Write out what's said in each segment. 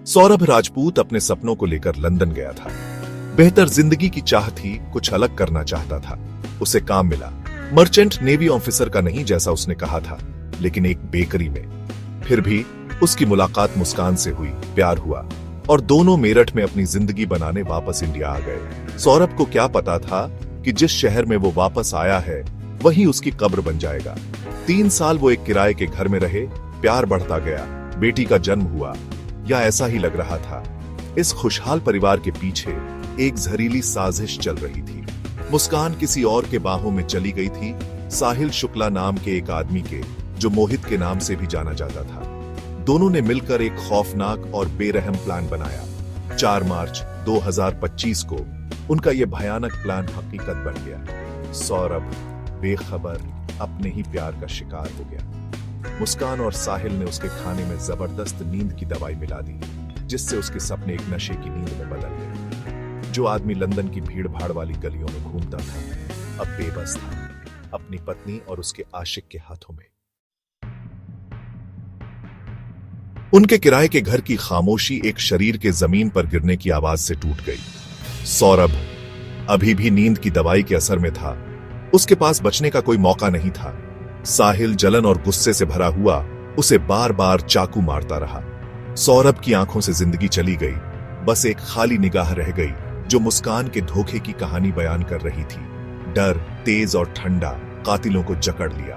सौरभ राजपूत अपने सपनों को लेकर लंदन गया था। बेहतर जिंदगी की चाह थी, कुछ अलग करना चाहता था। उसे काम मिला, मर्चेंट नेवी ऑफिसर का नहीं जैसा उसने कहा था, लेकिन एक बेकरी में। फिर भी उसकी मुलाकात मुस्कान से हुई, प्यार हुआ और दोनों मेरठ में अपनी जिंदगी बनाने वापस इंडिया आ गए। सौरभ को क्या पता था कि जिस शहर में वो वापस आया है वही उसकी कब्र बन जाएगा। 3 साल वो एक किराए के घर में रहे, प्यार बढ़ता गया, बेटी का जन्म हुआ, या ऐसा ही लग रहा था। इस खुशहाल परिवार के पीछे एक जहरीली साजिश चल रही थी। मुस्कान किसी और के बाहों में चली गई थी, साहिल शुक्ला नाम के एक आदमी के, जो मोहित के नाम से भी जाना जाता था। दोनों ने मिलकर एक खौफनाक और बेरहम प्लान बनाया। 4 मार्च 2025 को उनका यह भयानक प्लान हकीकत बन गया। सौरभ बेखबर अपने ही प्यार का शिकार हो गया। मुस्कान और साहिल ने उसके खाने में जबरदस्त नींद की दवाई मिला दी, जिससे उसके सपने एक नशे की नींद में बदल गए। जो आदमी लंदन की भीड़ भाड़ वाली गलियों में घूमता था, अब बेबस था, अपनी पत्नी और उसके आशिक के हाथों में। उनके किराए के घर की खामोशी एक शरीर के जमीन पर गिरने की आवाज से टूट गई। सौरभ अभी भी नींद की दवाई के असर में था। उसके पास बचने का कोई मौका नहीं था। साहिल जलन और गुस्से से भरा हुआ उसे बार बार चाकू मारता रहा। सौरभ की आंखों से जिंदगी चली गई, बस एक खाली निगाह रह गई जो मुस्कान के धोखे की कहानी बयान कर रही थी। डर तेज और ठंडा कातिलों को जकड़ लिया।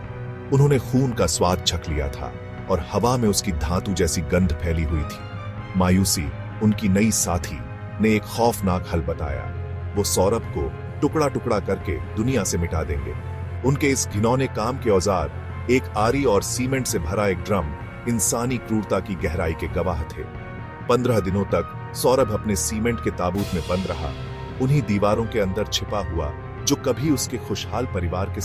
उन्होंने खून का स्वाद छक लिया था और हवा में उसकी धातु जैसी गंध फैली हुई थी। मायूसी, उनकी नई साथी, ने एक खौफनाक हल बताया। वो सौरभ को टुकड़ा टुकड़ा करके दुनिया से मिटा देंगे। उनके इस घिनौने काम के औजार, एक आरी और सीमेंट से भरा एक ड्रम, इंसानी क्रूरता की गहराई के गवाह थे। 15 दिनों तक सौरभ अपने सीमेंट के ताबूत में बंद रहा, उन्हीं दीवारों के अंदर छिपा हुआ जो कभी उसके खुशहाल परिवार के